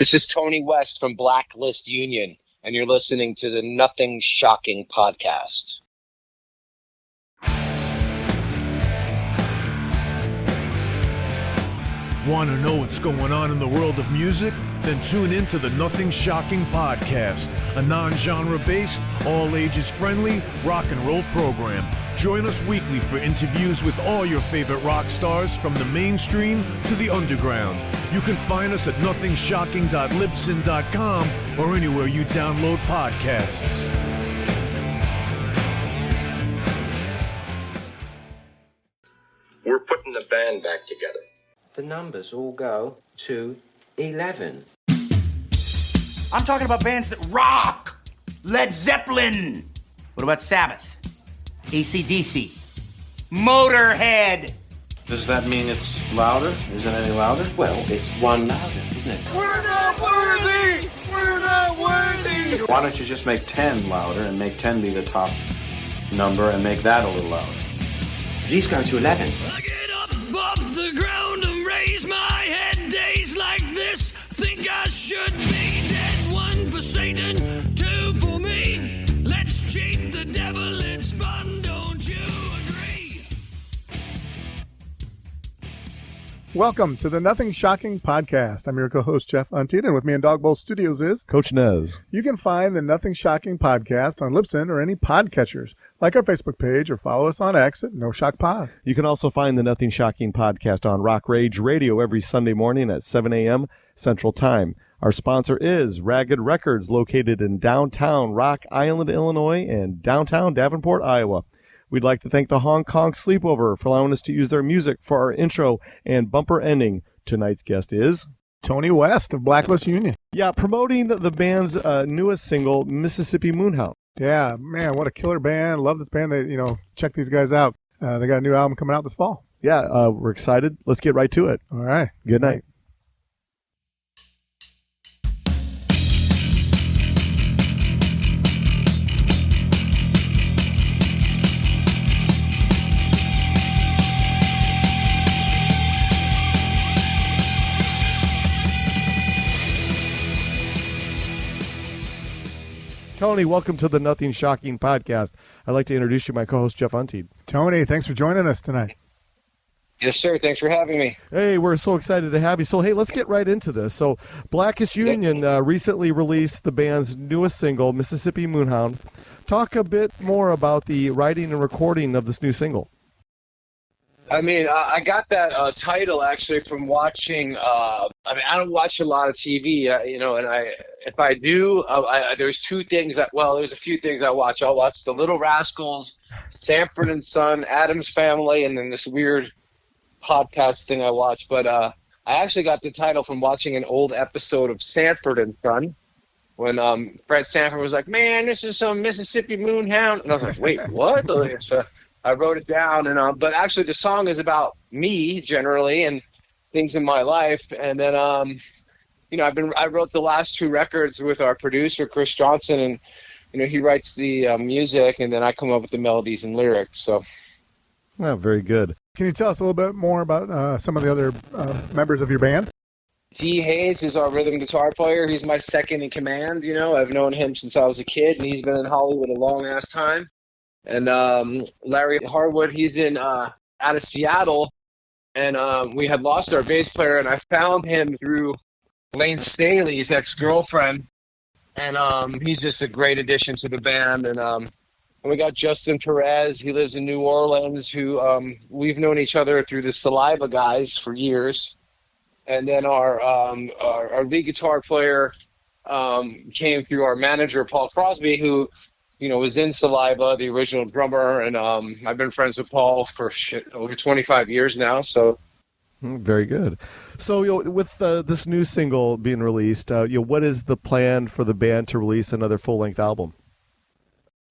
This is Tony West from Blacklist Union, and you're listening to the Nothing Shocking podcast. Want to know what's going on in the world of music? Then tune in to the Nothing Shocking podcast, a non-genre based, all ages friendly rock and roll program. Join us weekly for interviews with all your favorite rock stars from the mainstream to the underground. You can find us at nothingshocking.libsyn.com or anywhere you download podcasts. We're putting the band back together. The numbers all go to 11. I'm talking about bands that rock. Led Zeppelin. What about Sabbath? AC/DC. Motorhead. Does that mean it's louder? Isn't it any louder? Well, it's one louder, isn't it? We're not worthy! We're not worthy! Why don't you just make 10 louder and make 10 be the top number and make that a little louder? These go to 11. I get up off the ground and raise my head. Days like this, think I should be dead. One for Satan, two for me. Let's cheat the devil, it's fun, don't you agree? Welcome to the Nothing Shocking podcast. I'm your co-host, Jeff Untied, and with me in Dog Bowl Studios is Coach Nez. You can find the Nothing Shocking podcast on Libsyn or any podcatchers. Like our Facebook page or follow us on X at No Shock Pod. You can also find the Nothing Shocking podcast on Rock Rage Radio every Sunday morning at 7 a.m. Central Time. Our sponsor is Ragged Records, located in downtown Rock Island, Illinois, and downtown Davenport, Iowa. We'd like to thank the Hong Kong Sleepover for allowing us to use their music for our intro and bumper ending. Tonight's guest is Tony West of Blacklist Union. Yeah, promoting the band's newest single, Mississippi Moonhound. Yeah, man, what a killer band. Love this band. They, check these guys out. They got a new album coming out this fall. Yeah, we're excited. Let's get right to it. All right. Good night. Tony, welcome to the Nothing Shocking podcast. I'd like to introduce you, my co-host, Jeff Untied. Tony, thanks for joining us tonight. Yes, sir. Thanks for having me. Hey, we're so excited to have you. So, hey, let's get right into this. So, Blacklist Union recently released the band's newest single, Mississippi Moonhound. Talk a bit more about the writing and recording of this new single. I got that title actually from watching. I don't watch a lot of TV, if I do, there's two things there's a few things I watch. I'll watch The Little Rascals, Sanford and Son, Addams Family, and then this weird podcast thing I watch. But I actually got the title from watching an old episode of Sanford and Son when Fred Sanford was like, "Man, this is some Mississippi Moonhound," and I was like, "Wait, what?" So I wrote it down, but actually the song is about me generally and things in my life. And then, I wrote the last two records with our producer, Chris Johnson, and, he writes the music, and then I come up with the melodies and lyrics. So, Oh, very good. Can you tell us a little bit more about some of the other members of your band? D. Hayes is our rhythm guitar player. He's my second in command. I've known him since I was a kid, and he's been in Hollywood a long-ass time. And Larry Harwood, he's out of Seattle, and we had lost our bass player, and I found him through Lane Staley's ex-girlfriend, and he's just a great addition to the band. And we got Justin Perez, he lives in New Orleans, who we've known each other through the Saliva guys for years. And then our lead guitar player came through our manager, Paul Crosby, who was in Saliva, the original drummer, and I've been friends with Paul for over 25 years now. So, very good. So, with this new single being released, what is the plan for the band to release another full-length album?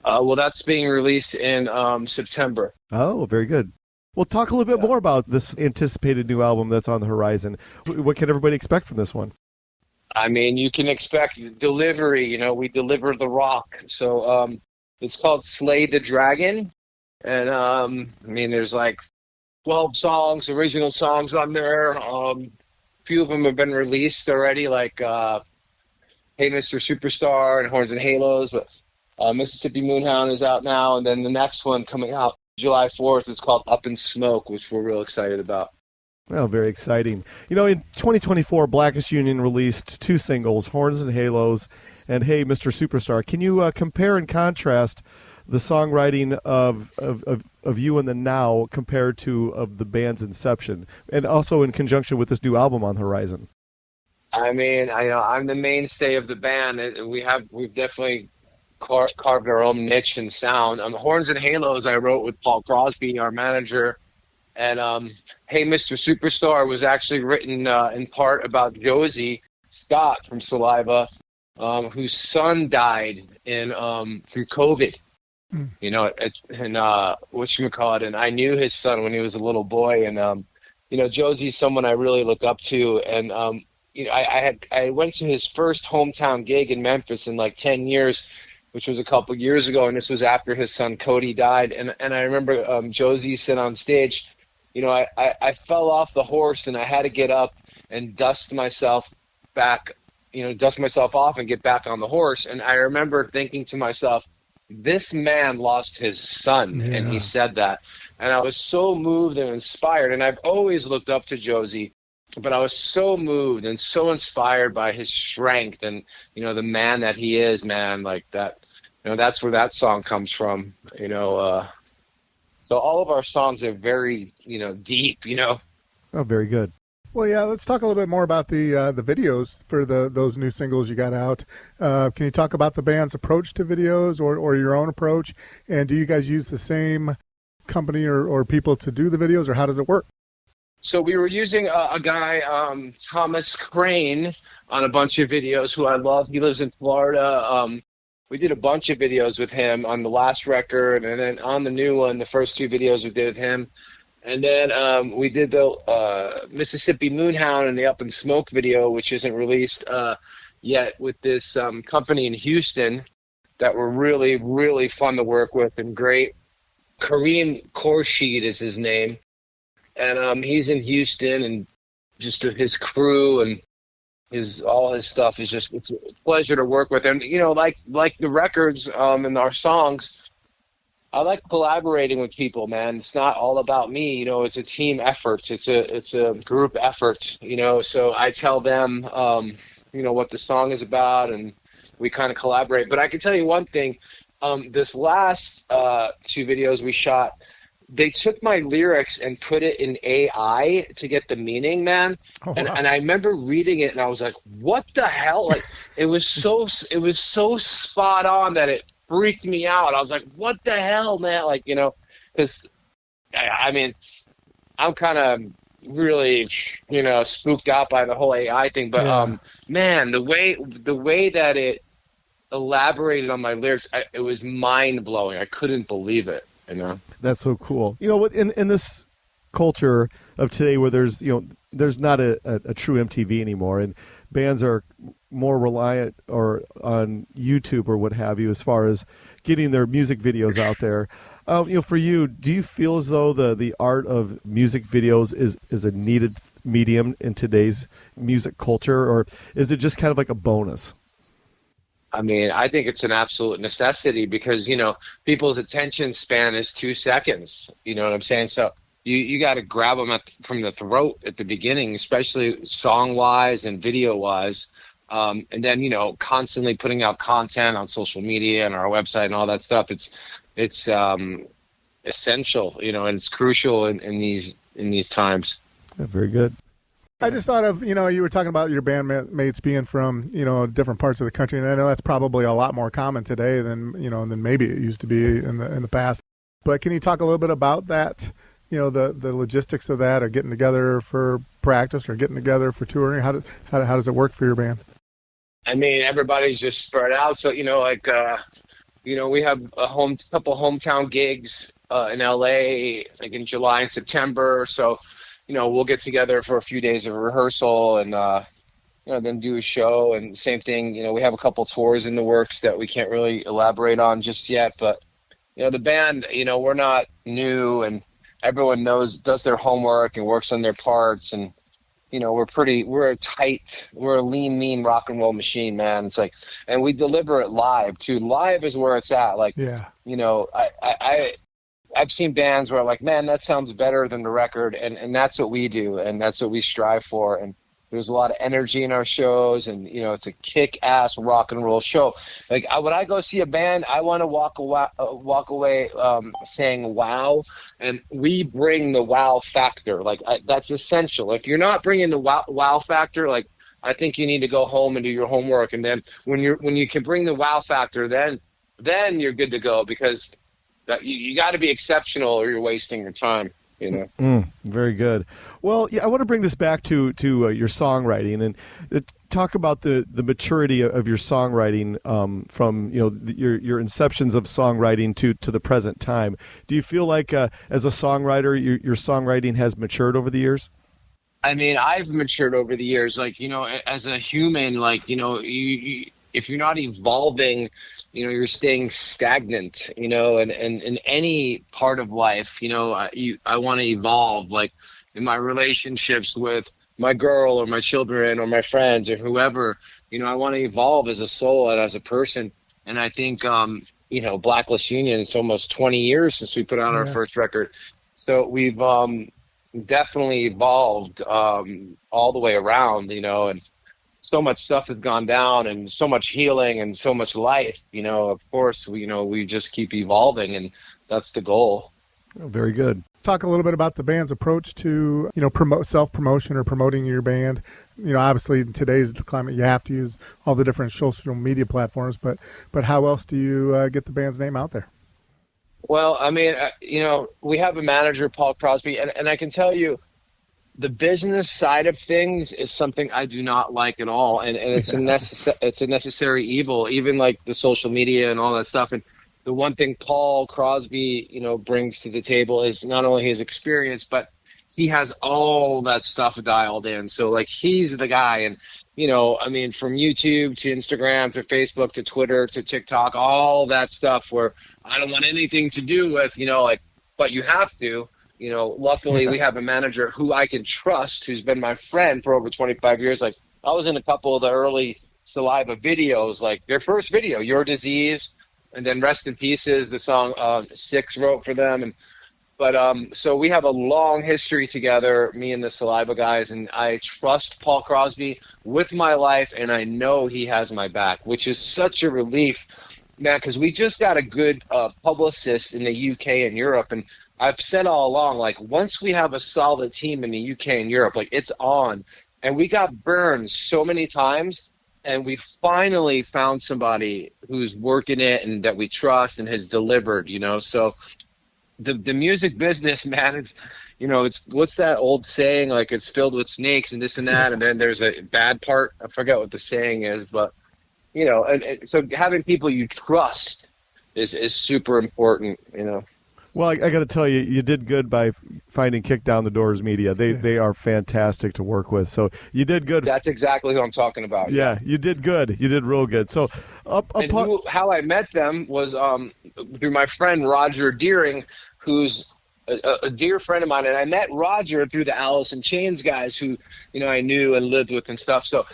Well, that's being released in September. Oh, very good. Well, talk a little bit more about this anticipated new album that's on the horizon. What can everybody expect from this one? You can expect delivery. We deliver the rock. So it's called Slay the Dragon. And, there's like 12 songs, original songs on there. few of them have been released already, like Hey Mr. Superstar and Horns and Halos, but Mississippi Moonhound is out now, and then the next one coming out July 4th is called Up in Smoke, which we're real excited about. Well, very exciting. In 2024, Blacklist Union released 2 singles, Horns and Halos and Hey Mr. Superstar. Can you compare and contrast the songwriting of you in the now compared to of the band's inception, and also in conjunction with this new album on the horizon? I mean, I'm the mainstay of the band. We've definitely carved our own niche and sound. Horns and Halos I wrote with Paul Crosby, our manager, and Hey Mr. Superstar was actually written in part about Josie Scott from Saliva, whose son died through COVID. And whatchamacallit, and I knew his son when he was a little boy, and Josie's someone I really look up to, and I went to his first hometown gig in Memphis in like 10 years, which was a couple years ago, and this was after his son Cody died, and I remember Josie said on stage, I fell off the horse and I had to get up and dust myself off and get back on the horse, and I remember thinking to myself, this man lost his son, and he said that. And I was so moved and inspired, and I've always looked up to Josie, but I was so moved and so inspired by his strength and, the man that he is, man, like that. That's where that song comes from, So all of our songs are very, deep, Oh, very good. Well, yeah, let's talk a little bit more about the videos for those new singles you got out. Can you talk about the band's approach to videos or your own approach? And do you guys use the same company or people to do the videos, or how does it work? So we were using a guy, Thomas Crane, on a bunch of videos, who I love. He lives in Florida. We did a bunch of videos with him on the last record, and then on the new one, the first 2 videos we did with him. And then we did the Mississippi Moonhound and the Up in Smoke video, which isn't released yet, with this company in Houston that were really, really fun to work with and great. Kareem Khorshid is his name. And he's in Houston, and just his crew and all his stuff is just, it's a pleasure to work with. And, like the records and our songs, I like collaborating with people, man. It's not all about me, it's a team effort. It's a group effort, so I tell them, what the song is about, and we kind of collaborate. But I can tell you one thing, this last 2 videos we shot, they took my lyrics and put it in AI to get the meaning, man. Oh, wow. And I remember reading it and I was like, what the hell? Like, it was so spot on that it freaked me out. I was like, what the hell, man? Like, because I mean, I'm kind of really, spooked out by the whole AI thing, but man, the way that it elaborated on my lyrics, it was mind blowing. I couldn't believe it. That's so cool. In this culture of today, where there's not a true MTV anymore, and bands are more reliant on YouTube or what have you, as far as getting their music videos out there. For you, do you feel as though the art of music videos is a needed medium in today's music culture, or is it just kind of like a bonus? I mean, I think it's an absolute necessity because, people's attention span is 2 seconds. You know what I'm saying? So you got to grab them from the throat at the beginning, especially song-wise and video-wise. And then, constantly putting out content on social media and our website and all that stuff. It's essential, and it's crucial in these times. Yeah, very good. I just thought of, you were talking about your bandmates being from, different parts of the country, and I know that's probably a lot more common today than maybe it used to be in the past. But can you talk a little bit about that, the logistics of that, or getting together for practice or getting together for touring? How does it work for your band? I mean, everybody's just spread out. So, we have a couple hometown gigs in LA, like in July and September. So, we'll get together for a few days of rehearsal and, then do a show. And same thing, we have a couple tours in the works that we can't really elaborate on just yet. But, the band, we're not new, and everyone does their homework and works on their parts. And, we're a lean, mean rock and roll machine, man. It's like, and we deliver it live too. Live is where it's at. Like, Yeah. I've seen bands where like, man, that sounds better than the record. And that's what we do. And that's what we strive for. And there's a lot of energy in our shows, and it's a kick-ass rock and roll show. Like when I go see a band, I want to walk away saying wow, and we bring the wow factor. Like that's essential. If you're not bringing the wow factor, like I think you need to go home and do your homework. And then when you can bring the wow factor, then you're good to go, because you got to be exceptional or you're wasting your time. Very good. Well, yeah, I want to bring this back to your songwriting and talk about the maturity of your songwriting from your inceptions of songwriting to the present time. Do you feel like as a songwriter your songwriting has matured over the years? I mean, I've matured over the years. Like as a human, like you if you're not evolving, you're staying stagnant, and in any part of life, I want to evolve, like in my relationships with my girl or my children or my friends or whoever, I want to evolve as a soul and as a person. And I think, Blacklist Union, it's almost 20 years since we put out our first record. So we've definitely evolved all the way around, and so much stuff has gone down and so much healing and so much life, of course, we just keep evolving, and that's the goal. Oh, very good. Talk a little bit about the band's approach to, self-promotion or promoting your band. Obviously in today's climate, you have to use all the different social media platforms, but how else do you get the band's name out there? Well, I mean, we have a manager, Paul Crosby, and I can tell you, the business side of things is something I do not like at all, and it's a necessary evil, even like the social media and all that stuff. And the one thing Paul Crosby, brings to the table is not only his experience, but he has all that stuff dialed in. So like he's the guy, and I mean, from YouTube to Instagram to Facebook to Twitter to TikTok, all that stuff where I don't want anything to do with, but you have to. Luckily we have a manager who I can trust, who's been my friend for over 25 years. Like I was in a couple of the early Saliva videos, like their first video, Your Disease, and then Rest in Pieces, the song Six wrote for them. But so we have a long history together, me and the Saliva guys, and I trust Paul Crosby with my life, and I know he has my back, which is such a relief, man, because we just got a good publicist in the UK and Europe. And I've said all along, like, once we have a solid team in the UK and Europe, like, it's on. And we got burned so many times, and we finally found somebody who's working it and that we trust and has delivered, So the music business, man, it's what's that old saying? Like, it's filled with snakes and this and that, and then there's a bad part. I forget what the saying is, but, and so having people you trust is super important, Well, I got to tell you, you did good by finding Kick Down the Doors Media. They are fantastic to work with. So you did good. That's exactly who I'm talking about. Yeah, you did good. You did real good. So how I met them was through my friend Roger Deering, who's a dear friend of mine. And I met Roger through the Alice in Chains guys who, I knew and lived with and stuff. So,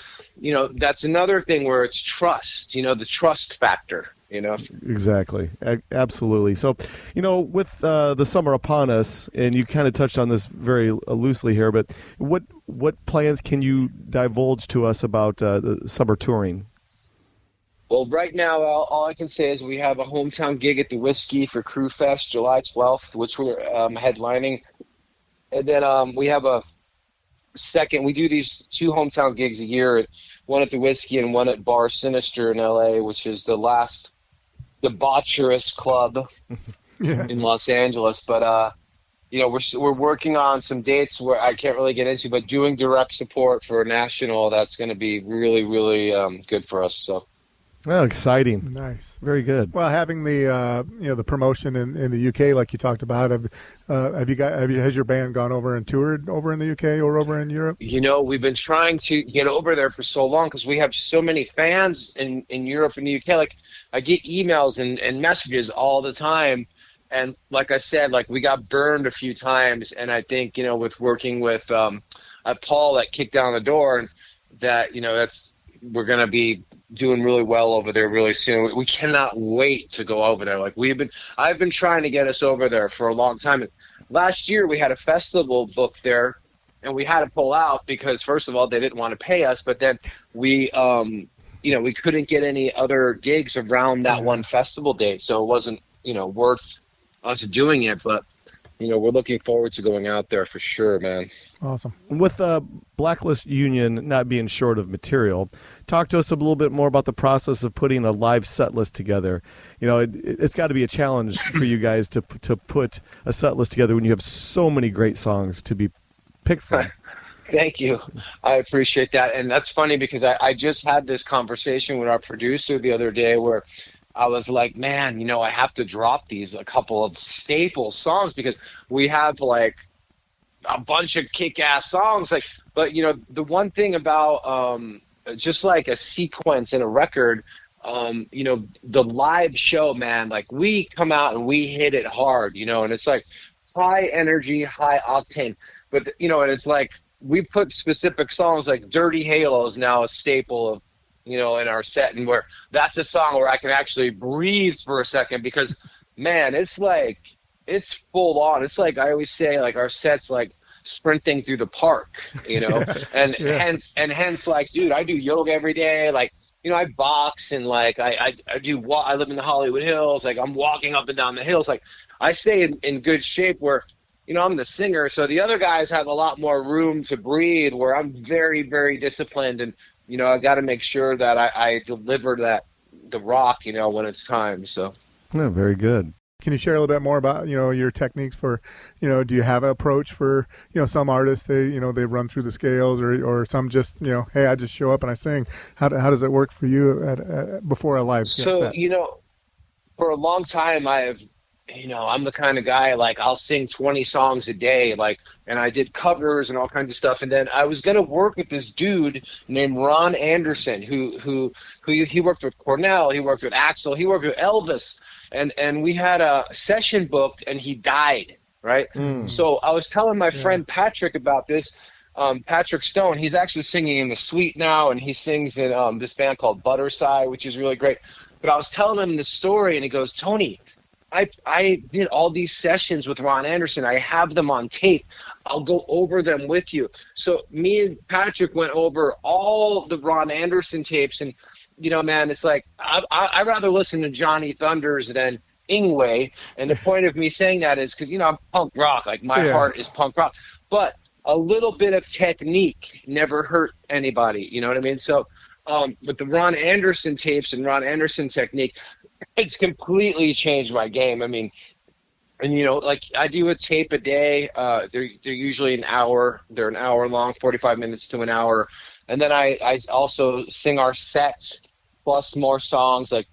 that's another thing where it's trust, the trust factor. Exactly. Absolutely. So, with the summer upon us, and you kind of touched on this very loosely here, but what plans can you divulge to us about the summer touring? Well, right now, all I can say is we have a hometown gig at the Whisky for Cruefest, July 12th, which we're headlining. And then we have we do these 2 hometown gigs a year, one at the Whisky and one at Bar Sinister in LA, which is the last debaucherous club in Los Angeles. But we're working on some dates where I can't really get into, but doing direct support for a national, that's going to be really, really good for us. So. Well, exciting. Nice. Very good. Well, having the the promotion in the UK, like you talked about, has your band gone over and toured over in the UK or over in Europe? We've been trying to get over there for so long because we have so many fans in Europe and the UK. Like, I get emails and messages all the time. And like I said, like, we got burned a few times. And I think, with working with a at Paul that kicked down the door, and that, you know, we're going to be doing really well over there really soon. We cannot wait to go over there. Like I've been trying to get us over there for a long time. And last year we had a festival booked there, and we had to pull out because, first of all, they didn't want to pay us, but then we couldn't get any other gigs around that one festival date, so it wasn't, you know, worth us doing it. But, you know, we're looking forward to going out there for sure, man. Awesome. With Blacklist Union not being short of material, talk to us a little bit more about the process of putting a live set list together. You know, it's got to be a challenge for you guys to put a set list together when you have so many great songs to be picked from. Thank you. I appreciate that. And that's funny because I just had this conversation with our producer the other day where I was like, man, you know, I have to drop a couple of staple songs because we have like a bunch of kick-ass songs. Like, but, you know, the one thing about just like a sequence in a record, you know, the live show, man, like we come out and we hit it hard, you know, and it's like high energy, high octane. But, you know, and it's like we put specific songs like Dirty Halo is now a staple of, you know, in our set, and where that's a song where I can actually breathe for a second because, man, it's like, it's full on. It's like I always say, like our set's like sprinting through the park, you know, and hence, like, dude, I do yoga every day. Like, you know, I box and like I live in the Hollywood Hills. Like I'm walking up and down the hills. Like I stay in good shape where, you know, I'm the singer. So the other guys have a lot more room to breathe where I'm very, very disciplined. And, you know, I got to make sure that I deliver the rock, you know, when it's time. So, yeah, very good. Can you share a little bit more about, you know, your techniques for, you know, do you have an approach for, you know, some artists, they run through the scales or some just, you know, hey, I just show up and I sing. How does it work for you before a live set? So, you know, for a long time I'm the kind of guy, like, I'll sing 20 songs a day, like, and I did covers and all kinds of stuff. And then I was going to work with this dude named Ron Anderson, who he worked with Cornell, he worked with Axl, he worked with Elvis. And we had a session booked and he died, right? So I was telling my friend Patrick about this. Patrick Stone, he's actually singing in The Sweet now, and he sings in this band called Butterside, which is really great. But I was telling him the story, and he goes, Tony, I did all these sessions with Ron Anderson. I have them on tape. I'll go over them with you. So me and Patrick went over all the Ron Anderson tapes, and, you know, man, it's like I'd rather listen to Johnny Thunders than Ingwe. And the point of me saying that is because, you know, I'm punk rock. Like, my heart is punk rock. But a little bit of technique never hurt anybody. You know what I mean? So with the Ron Anderson tapes and Ron Anderson technique, it's completely changed my game. I mean, and, you know, like, I do a tape a day. They're usually an hour. They're an hour long, 45 minutes to an hour. And then I also sing our sets plus more songs. Like,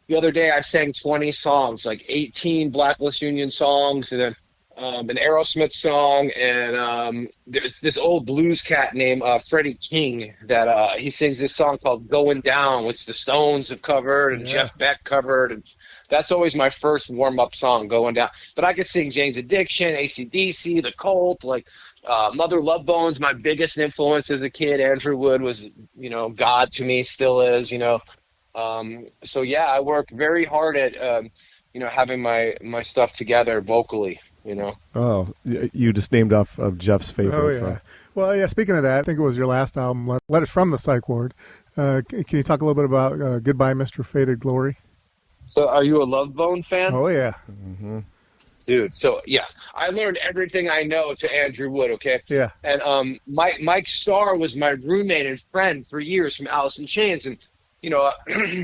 the other day I sang 20 songs, like 18 Blacklist Union songs, and then an Aerosmith song, and there's this old blues cat named Freddie King that he sings this song called Going Down, which the Stones have covered and Jeff Beck covered, and that's always my first warm-up song, Going Down. But I could sing Jane's Addiction, AC/DC, The Cult, like Mother Love Bones, my biggest influence as a kid. Andrew Wood was, you know, God to me, still is, you know. So yeah, I work very hard at you know, having my stuff together vocally. You know. Oh, you just named off of Jeff's favorites. Oh, yeah. So. Well, yeah, speaking of that, I think it was your last album, Letters from the Psych Ward. Can you talk a little bit about Goodbye, Mr. Faded Glory? So are you a Love Bone fan? Oh, yeah. Mm-hmm. Dude, so, yeah. I learned everything I know to Andrew Wood, okay? Yeah. And Mike Starr was my roommate and friend for years from Alice in Chains, and, you know,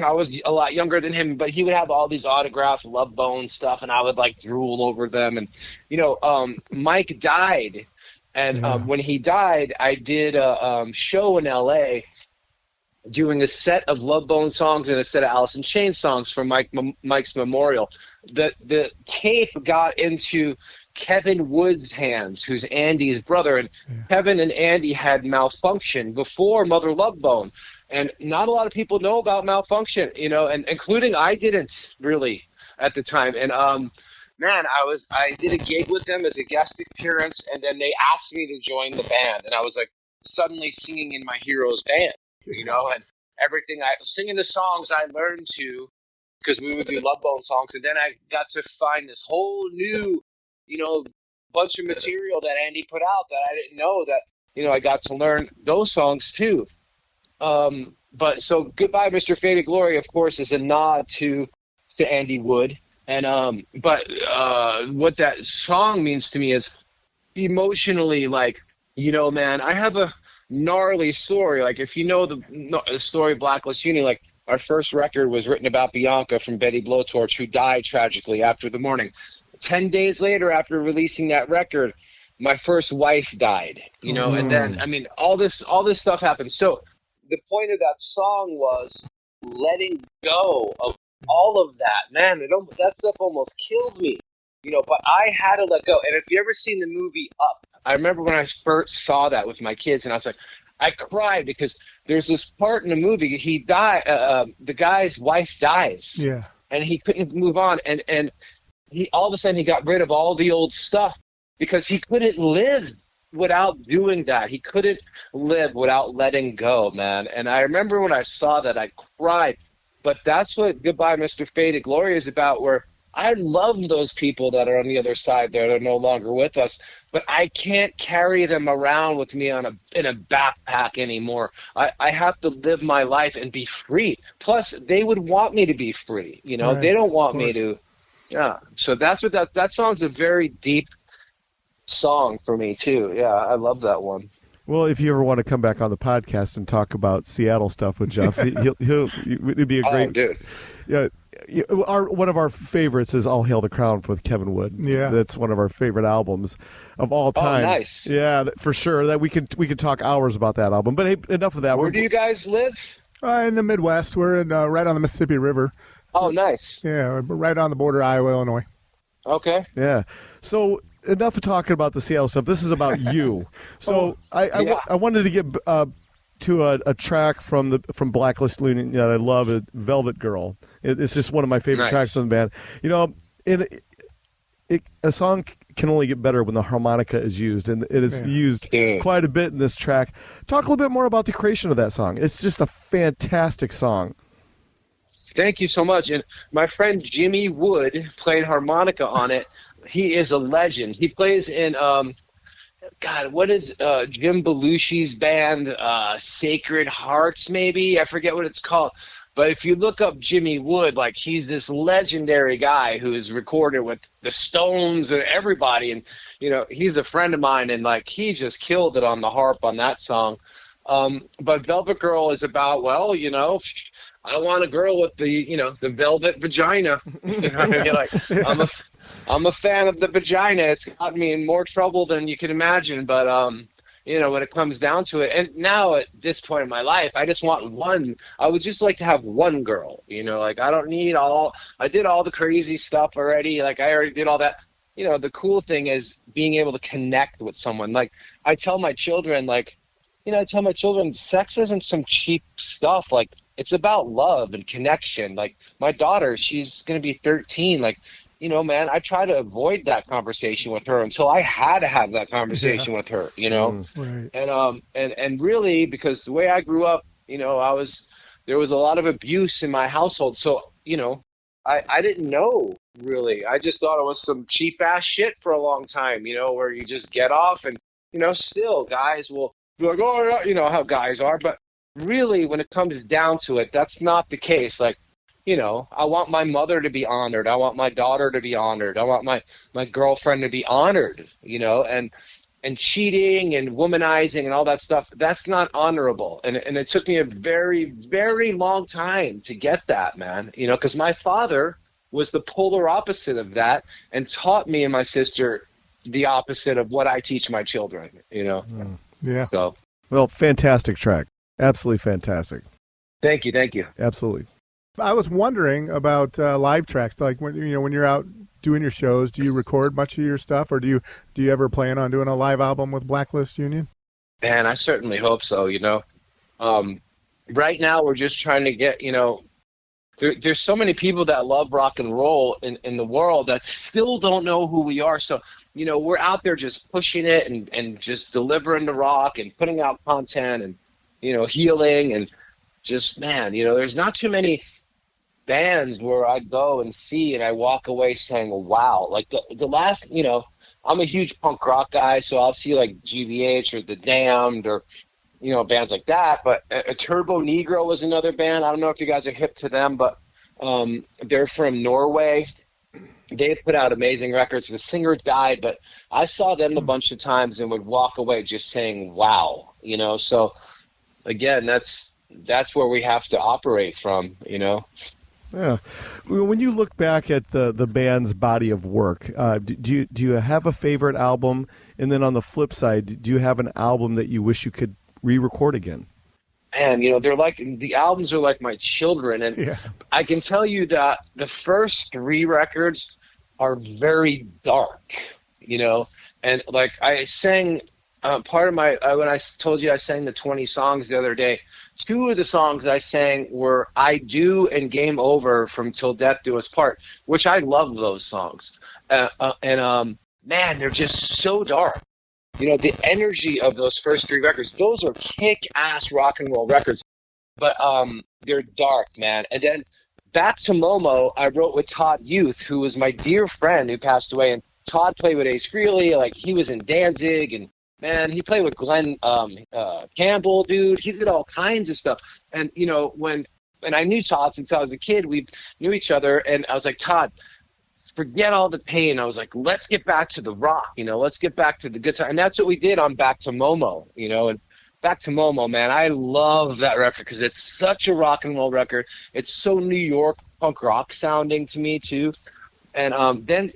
I was a lot younger than him, but he would have all these autographed Love Bone stuff, and I would, like, drool over them. And, you know, Mike died, and when he died, I did a show in L.A. doing a set of Love Bone songs and a set of Alice in Chains songs for Mike's memorial. The tape got into Kevin Wood's hands, who's Andy's brother, and Kevin and Andy had Malfunction before Mother Love Bone. And not a lot of people know about Malfunction, you know, and including I didn't really at the time. And man, I did a gig with them as a guest appearance, and then they asked me to join the band, and I was like suddenly singing in my hero's band, and everything I singing the songs I learned to, because we would do Love Bone songs, and then I got to find this whole new, bunch of material that Andy put out that I didn't know that, I got to learn those songs too. But so Goodbye, Mr. Faded Glory, of course, is a nod to Andy Wood. And, what that song means to me is emotionally, like, man, I have a gnarly story. Like, if you know the story of Blacklist Union, like, our first record was written about Bianca from Betty Blowtorch, who died tragically after the morning. 10 days later, after releasing that record, my first wife died, and then, I mean, all this stuff happened. So the point of that song was letting go of all of that. Man, that stuff almost killed me, but I had to let go. And if you ever seen the movie Up, I remember when I first saw that with my kids, and I was like, I cried because there's this part in the movie, he died, the guy's wife dies. Yeah. And he couldn't move on. And he, all of a sudden, he got rid of all the old stuff because he couldn't live without doing that. He couldn't live without letting go, man. And I remember when I saw that, I cried. But that's what Goodbye, Mr. Faded Glory is about, where I love those people that are on the other side that are no longer with us, but I can't carry them around with me in a backpack anymore. I have to live my life and be free. Plus, they would want me to be free. Right, they don't want me to. Yeah. So that's what that song's a very deep song for me too. Yeah, I love that one. Well, if you ever want to come back on the podcast and talk about Seattle stuff with Jeff, it'd be a great. Oh, dude. Yeah, one of our favorites is "All Hail the Crown" with Kevin Wood. Yeah, that's one of our favorite albums of all time. Oh, nice. Yeah, for sure. That we could talk hours about that album. But hey, enough of that. Where do you guys live? In the Midwest. We're in right on the Mississippi River. Oh, nice. Yeah, right on the border of Iowa, Illinois. Okay. Yeah. So enough of talking about the Seattle stuff. This is about you. So I wanted to get to a track from Blacklist Union that I love, Velvet Girl. It's just one of my favorite tracks from the band. A song can only get better when the harmonica is used, and it is used quite a bit in this track. Talk a little bit more about the creation of that song. It's just a fantastic song. Thank you so much. And my friend Jimmy Wood played harmonica on it. He is a legend. He plays in, what is Jim Belushi's band, Sacred Hearts, maybe? I forget what it's called. But if you look up Jimmy Wood, like, he's this legendary guy who's recorded with the Stones and everybody. And, he's a friend of mine, and, like, he just killed it on the harp on that song. But Velvet Girl is about, I want a girl with the velvet vagina. I'm a fan of the vagina. It's got me in more trouble than you can imagine. But, when it comes down to it, and now at this point in my life, I just want one. I would just like to have one girl, I don't need I did all the crazy stuff already. Like, I already did all that. The cool thing is being able to connect with someone. Like, I tell my children, sex isn't some cheap stuff. Like, it's about love and connection. Like, my daughter, she's going to be 13. Like, man, I try to avoid that conversation with her until I had to have that conversation with her, Right. And really, because the way I grew up, there was a lot of abuse in my household. So, I didn't know, really. I just thought it was some cheap ass shit for a long time, where you just get off and, still guys will be like, oh, how guys are. But really, when it comes down to it, that's not the case. Like, I want my mother to be honored. I want my daughter to be honored. I want my girlfriend to be honored, and cheating and womanizing and all that stuff, that's not honorable. And it took me a very, very long time to get that, man, because my father was the polar opposite of that and taught me and my sister the opposite of what I teach my children, Yeah. So. Well, fantastic track. Absolutely fantastic. Thank you. Absolutely. I was wondering about live tracks. Like, when you're out doing your shows, do you record much of your stuff, or do you ever plan on doing a live album with Blacklist Union? Man, I certainly hope so. Right now we're just trying to get there's so many people that love rock and roll in the world that still don't know who we are. So, we're out there just pushing it and just delivering the rock and putting out content and, healing and just, man, there's not too many bands where I go and see and I walk away saying, wow, like the last, I'm a huge punk rock guy, so I'll see like GBH or The Damned or, bands like that. But a Turbo Negro was another band. I don't know if you guys are hip to them, but they're from Norway. They put out amazing records. The singer died, but I saw them a bunch of times and would walk away just saying, wow, So again, that's where we have to operate from, Yeah. When you look back at the band's body of work, do you have a favorite album? And then on the flip side, do you have an album that you wish you could re-record again? And, they're like, the albums are like my children. And I can tell you that the first 3 records are very dark, and like I sang part of my, when I told you I sang the 20 songs the other day, 2 of the songs I sang were I Do and Game Over from Till Death Do Us Part, which I love those songs. Man, they're just so dark. The energy of those first 3 records, those are kick-ass rock and roll records, but they're dark, man. And then Back to Momo, I wrote with Todd Youth, who was my dear friend who passed away, and Todd played with Ace Frehley, like he was in Danzig, and man, he played with Glenn Campbell, dude. He did all kinds of stuff. And, and I knew Todd since I was a kid. We knew each other, and I was like, Todd, forget all the pain. I was like, let's get back to the rock, let's get back to the good time. And that's what we did on Back to Momo, and Back to Momo, man, I love that record because it's such a rock and roll record. It's so New York punk rock sounding to me too. And then,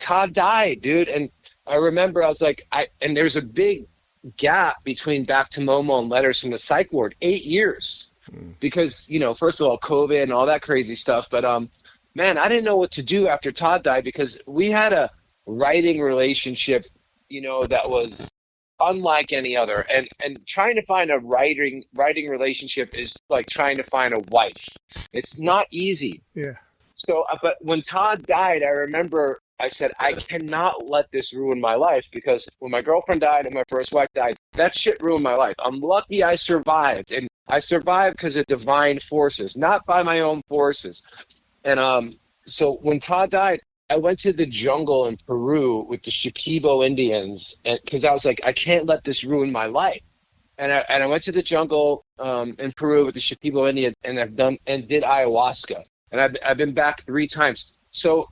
Todd died, dude. And I remember I was like, and there's a big gap between Back to Momo and Letters from the Psych Ward, 8 years. Because, first of all, COVID and all that crazy stuff. But, man, I didn't know what to do after Todd died because we had a writing relationship, that was unlike any other. And trying to find a writing relationship is like trying to find a wife. It's not easy. Yeah. So, but when Todd died, I remember I said, I cannot let this ruin my life because when my girlfriend died and my first wife died, that shit ruined my life. I'm lucky I survived. And I survived because of divine forces, not by my own forces. And so when Todd died, I went to the jungle in Peru with the Shipibo Indians because I was like, I can't let this ruin my life. And I went to the jungle in Peru with the Shipibo Indians and did ayahuasca. And I've been back 3 times. So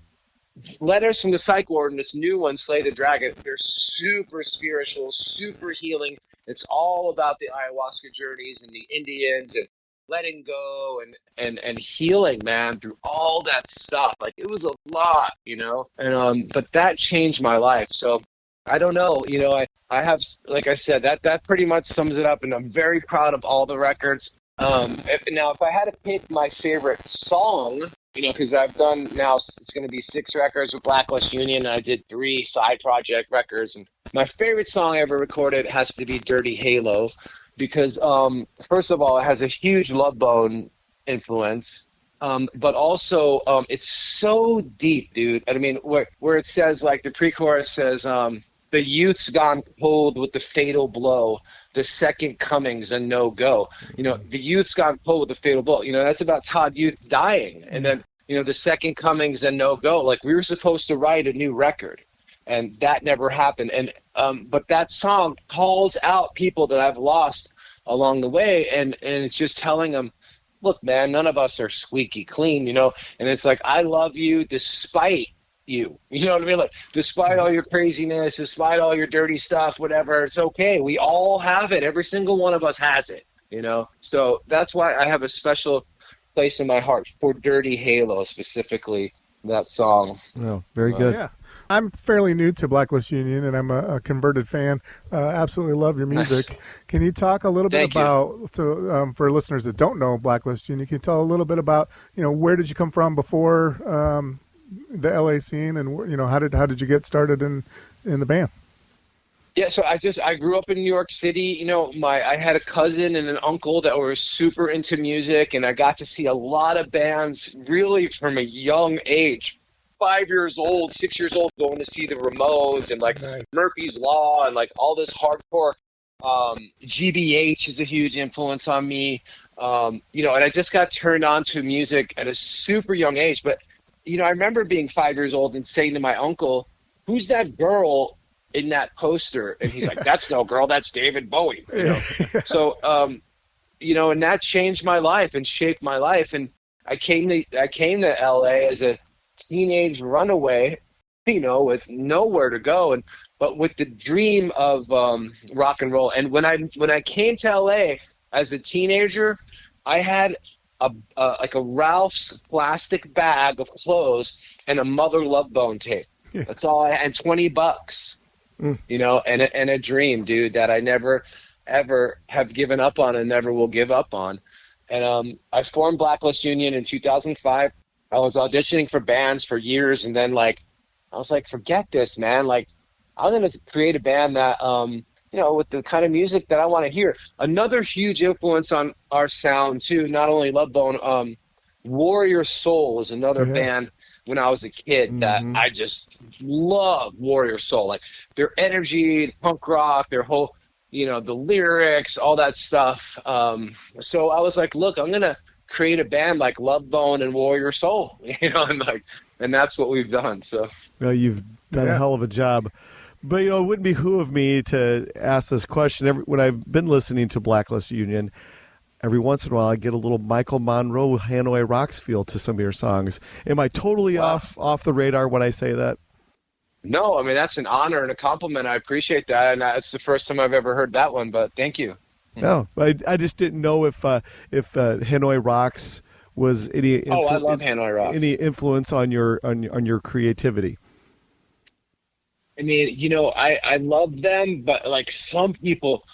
Letters from the Psych Ward and this new one, Slay the Dragon, they're super spiritual, super healing. It's all about the ayahuasca journeys and the Indians and letting go and healing, man, through all that stuff. Like it was a lot, and but that changed my life. So I don't know, I have, like I said, that pretty much sums it up, and I'm very proud of all the records. If I had to pick my favorite song, because I've done now, it's going to be 6 records with Blacklist Union, and I did 3 side project records, and my favorite song I ever recorded has to be Dirty Halo, because first of all, it has a huge Love Bone influence, but also it's so deep, dude. I mean, where it says, like the pre-chorus says, the youth's gone cold with the fatal blow. The second coming's a no-go. The youth's gone cold with the fatal blow. That's about Todd Youth dying. And then, the second coming's a no-go. Like, we were supposed to write a new record, and that never happened. And but that song calls out people that I've lost along the way, and it's just telling them, look, man, none of us are squeaky clean, and it's like, I love you despite you know what I mean, like despite all your craziness, despite all your dirty stuff, whatever, it's okay, we all have it, every single one of us has it, so that's why I have a special place in my heart for Dirty Halo, specifically that song. Oh, very good. Yeah, I'm fairly new to Blacklist Union, and I'm a converted fan. Absolutely love your music. Can you talk a little bit about, for listeners that don't know Blacklist Union, can you tell a little bit about, where did you come from before the LA scene, and how did you get started in the band? Yeah, so I grew up in New York City. You know, I had a cousin and an uncle that were super into music, and I got to see a lot of bands really from a young age. 5 years old, 6 years old, going to see the Ramones and like Murphy's Law and like all this hardcore. GBH is a huge influence on me. You know, and I just got turned on to music at a super young age. But, you know, I remember being 5 years old and saying to my uncle, "Who's that girl in that poster?" And he's like, "That's no girl, that's David Bowie." You know? So, you know, and that changed my life and shaped my life. And I came to LA as a teenage runaway, you know, with nowhere to go, but with the dream of rock and roll. And when I came to LA as a teenager, I had like a Ralph's plastic bag of clothes and a Mother Love Bone tape. That's all I had, and $20, you know, and a dream, dude, that I never ever have given up on and never will give up on. And I formed Blacklist Union in 2005. I was auditioning for bands for years, and then like I was like, forget this, man. Like, I'm gonna create a band that you know, with the kind of music that I want to hear. Another huge influence on our sound too, not only Love Bone, Warrior Soul is another band when I was a kid that I just love. Warrior Soul, like their energy, the punk rock, their whole, you know, the lyrics, all that stuff. So I was like, look, I'm gonna create a band like Love Bone and Warrior Soul, you know, and that's what we've done. So, well, you've done a hell of a job. But, you know, it wouldn't behoove me to ask this question. When I've been listening to Blacklist Union, every once in a while I get a little Michael Monroe, Hanoi Rocks feel to some of your songs. Am I totally off the radar when I say that? No, I mean, that's an honor and a compliment. I appreciate that. And that's the first time I've ever heard that one, but thank you. No, I just didn't know if Hanoi Rocks was any I love Hanoi Rocks. Any influence on your creativity. I mean, you know, I love them, but like some people,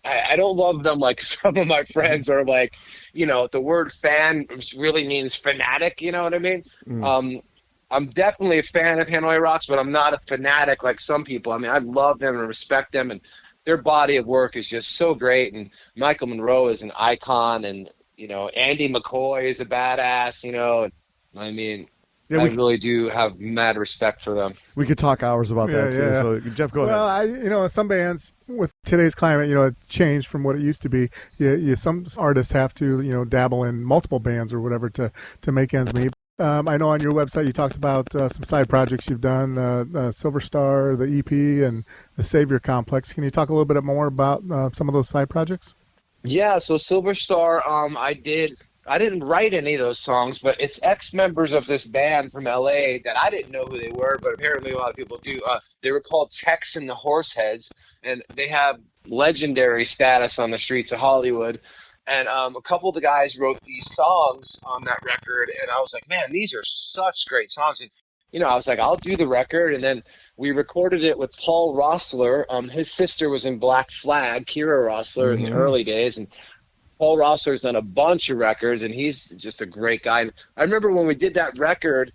I don't love them like some of my friends are like, you know, the word fan really means fanatic, you know what I mean? I'm definitely a fan of Hanoi Rocks, but I'm not a fanatic like some people. I mean, I love them and respect them, and their body of work is just so great. And Michael Monroe is an icon, and, you know, Andy McCoy is a badass, you know. I mean, I really do have mad respect for them. We could talk hours about that too. Yeah. So Jeff, go ahead. Well, you know, some bands with today's climate, you know, it's changed from what it used to be. Some artists have to, you know, dabble in multiple bands or whatever to make ends meet. I know on your website you talked about some side projects you've done, Silverstar, the EP, and the Savior Complex. Can you talk a little bit more about some of those side projects? Yeah, so Silverstar, I didn't write any of those songs, but it's ex-members of this band from LA that I didn't know who they were, but apparently a lot of people do. They were called Tex and the Horseheads, and they have legendary status on the streets of Hollywood. And a couple of the guys wrote these songs on that record, and I was like, man, these are such great songs. And, you know, I was like, I'll do the record. And then we recorded it with Paul Rossler. His sister was in Black Flag, Kira Rossler, in the early days. And Paul Rossler's done a bunch of records, and he's just a great guy. And I remember when we did that record,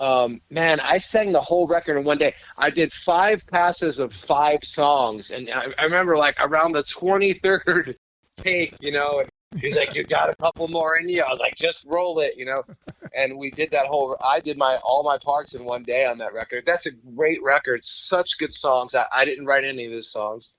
man, I sang the whole record in one day. I did 5 passes of 5 songs. And I remember, like, around the 23rd take, you know, and he's like, you got a couple more in you? I was like, just roll it, you know. And we did I did all my parts in one day on that record. That's a great record. Such good songs. I didn't write any of those songs.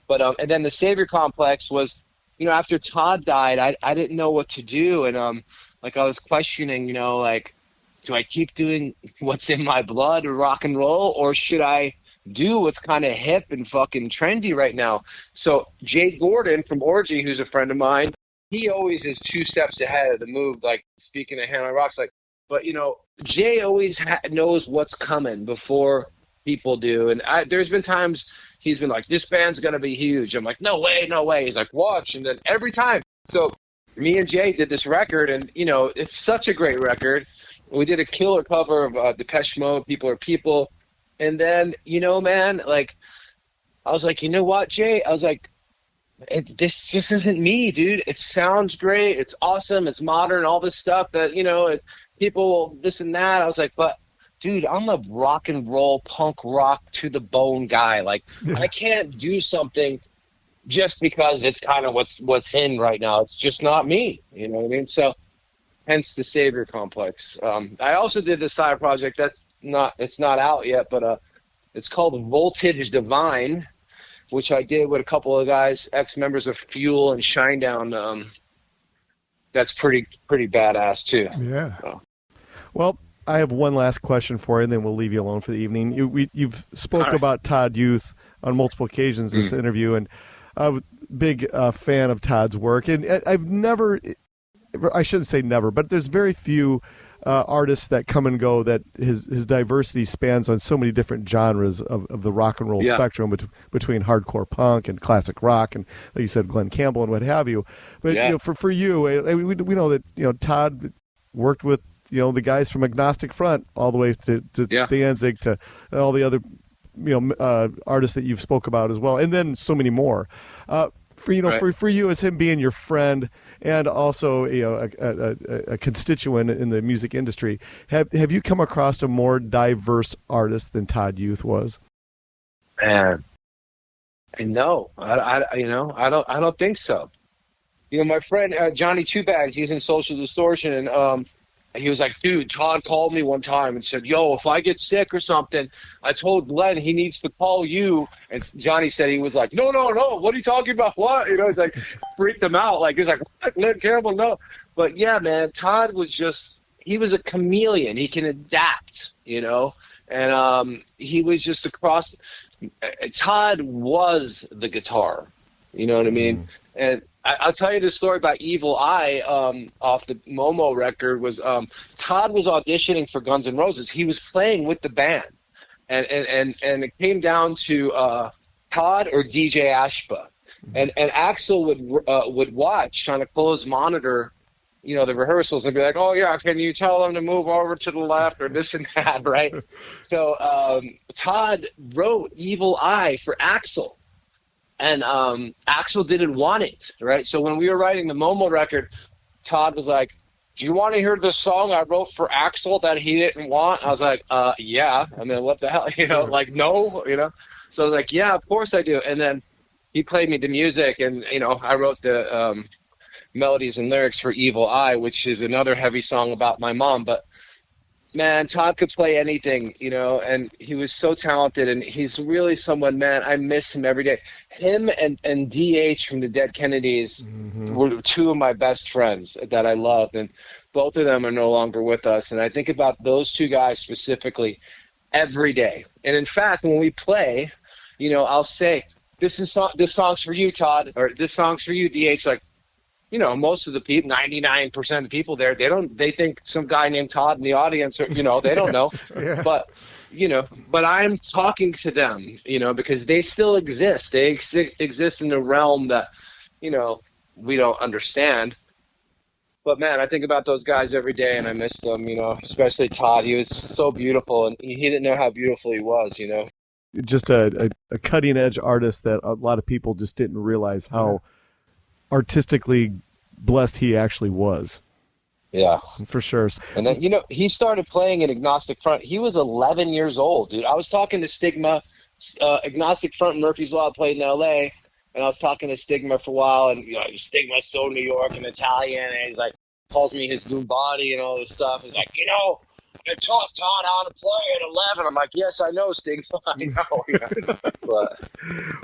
But and then the Savior Complex was, you know, after Todd died, I didn't know what to do. And like I was questioning, you know, like, do I keep doing what's in my blood, rock and roll, or should I do what's kind of hip and fucking trendy right now? So Jay Gordon from Orgy, who's a friend of mine, he always is 2 steps ahead of the move, like, speaking of Hanoi Rocks. Like, but, you know, Jay always knows what's coming before people do. And there's been times he's been like, this band's going to be huge. I'm like, no way, no way. He's like, watch. And then every time. So me and Jay did this record, and, you know, it's such a great record. We did a killer cover of Depeche Mode, People Are People. And then, you know, man, like, I was like, you know what, Jay? I was like, this just isn't me, dude. It sounds great. It's awesome. It's modern, all this stuff that, you know, people, this and that. I was like, but dude, I'm a rock and roll, punk rock to the bone guy. Like, I can't do something just because it's kind of what's in right now. It's just not me. You know what I mean? So, hence the savior complex. I also did this side project it's not out yet, but it's called Voltage Divine, which I did with a couple of guys, ex-members of Fuel and Shinedown. That's pretty badass too. Yeah. So. Well, I have one last question for you, and then we'll leave you alone for the evening. You've spoke about Todd Youth on multiple occasions in this interview, and I'm a big fan of Todd's work. And I shouldn't say never, but there's very few artists that come and go that his diversity spans on so many different genres of the rock and roll spectrum between hardcore punk and classic rock and, like you said, Glenn Campbell and what have you. But for you, we know that Todd worked with the guys from Agnostic Front all the way to Danzig to all the other artists that you've spoke about as well, and then so many more. For you as him being your friend and also a constituent in the music industry, have you come across a more diverse artist than Todd Youth was? Man, no, I don't think so. My friend Johnny Two Bags, he's in Social Distortion, and he was like, dude, Todd called me one time and said, yo, if I get sick or something, I told Glenn he needs to call you. And Johnny said, he was like, no, what are you talking about? What? He's like, freaked him out. Like, he was like, what? Glenn Campbell, no. But yeah, man, Todd was he was a chameleon. He can adapt, and he was just Todd was the guitar, you know what I mean? And I'll tell you this story about Evil Eye off the Momo record. Was Todd was auditioning for Guns N' Roses. He was playing with the band, and it came down to Todd or DJ Ashba, and Axl would watch on a closed monitor, the rehearsals, and be like, oh yeah, can you tell them to move over to the left or this and that, right? So Todd wrote Evil Eye for Axl. And Axl didn't want it, right? So when we were writing the Momo record, Todd was like, do you want to hear the song I wrote for Axl that he didn't want? I was like, yeah. And then what the hell? Like, no, So I was like, yeah, of course I do. And then he played me the music, and, I wrote the melodies and lyrics for Evil Eye, which is another heavy song about my mom. But man, Todd could play anything, and he was so talented, and he's really someone, man, I miss him every day. Him and DH from the Dead Kennedys were two of my best friends that I loved, and both of them are no longer with us. And I think about those two guys specifically every day. And in fact, when we play, I'll say, this song's for you, Todd, or this song's for you, DH, like, most of the people, 99% of the people there, they think some guy named Todd in the audience, or, they don't know. Yeah. But I'm talking to them, because they still exist. They exist in a realm that, we don't understand. But man, I think about those guys every day, and I miss them, especially Todd. He was so beautiful, and he didn't know how beautiful he was, Just a cutting edge artist that a lot of people just didn't realize how artistically blessed he actually was. Yeah, for sure. And then he started playing in Agnostic Front. He was 11 years old, dude. I was talking to Stigma, Agnostic Front and Murphy's Law played in L.A., and I was talking to Stigma for a while, and Stigma's so New York and Italian, and he's like, calls me his new body and all this stuff. He's like, I taught Todd how to play at 11. I'm like, yes, I know, Stigma. I know. But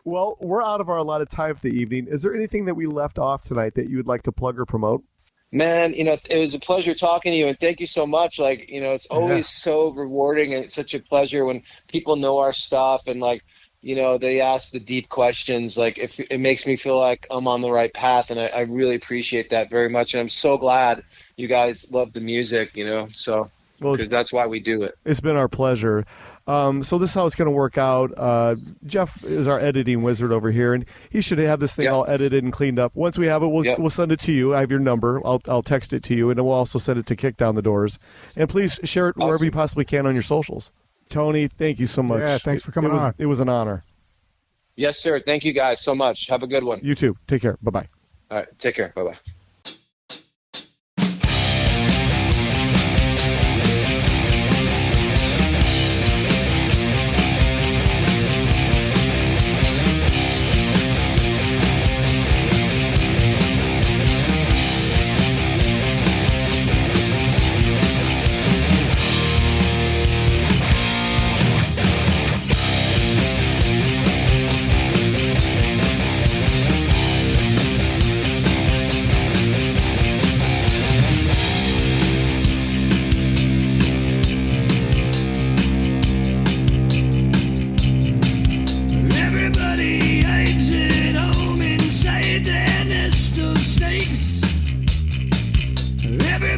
well, we're out of our allotted time for the evening. Is there anything that we left off tonight that you would like to plug or promote? Man, it was a pleasure talking to you, and thank you so much. Like, it's always so rewarding, and it's such a pleasure when people know our stuff, and like, they ask the deep questions. Like, if it makes me feel like I'm on the right path, and I really appreciate that very much. And I'm so glad you guys love the music, so. Well, because that's why we do it. It's been our pleasure. So this is how it's going to work out. Jeff is our editing wizard over here, and he should have this thing all edited and cleaned up. Once we have it, we'll send it to you. I have your number. I'll text it to you, and then we'll also send it to Kick Down the Doors. And please share it wherever you possibly can on your socials. Tony, thank you so much. Yeah, thanks for coming on. It was an honor. Yes, sir. Thank you guys so much. Have a good one. You too. Take care. Bye-bye. All right. Take care. Bye-bye.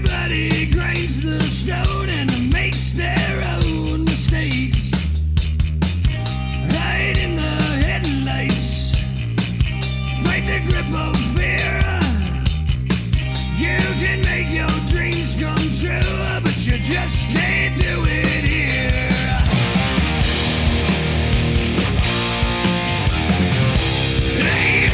Everybody grinds the stone and makes their own mistakes. Hide in the headlights, fight the grip of fear. You can make your dreams come true, but you just can't do it here. Hey.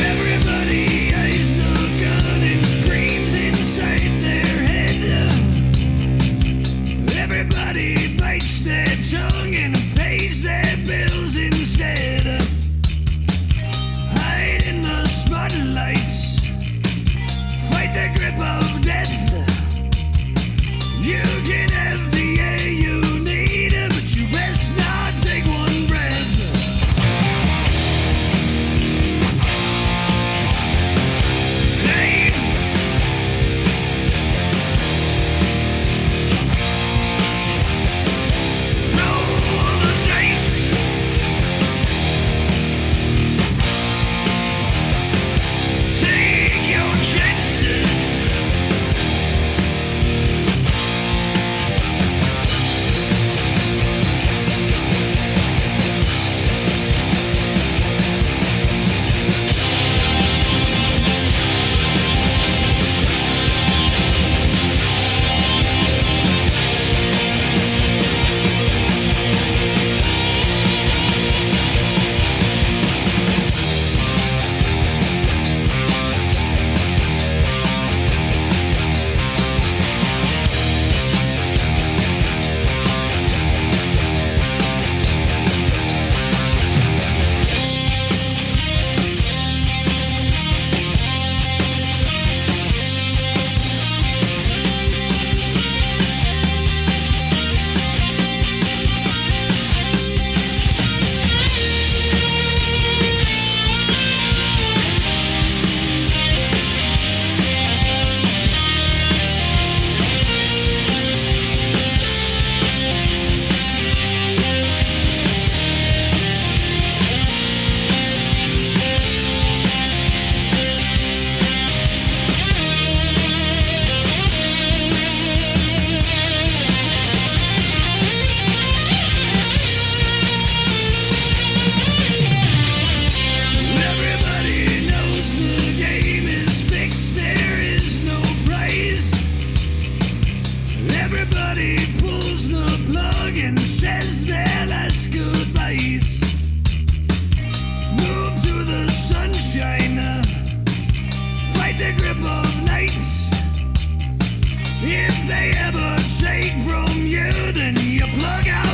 Everybody eyes the gun and screams inside their head. Everybody bites their tongue and pays their bills instead. Hide in the spotlights, fight the grip of death. You can have the air you need, but you best not take one breath. Hey. Roll the dice. Take your chances. Everybody knows the game is fixed, there is no prize. Everybody pulls the plug and says their last goodbyes. Move to the sunshine, fight the grip of nights. If they ever take from you, then you plug out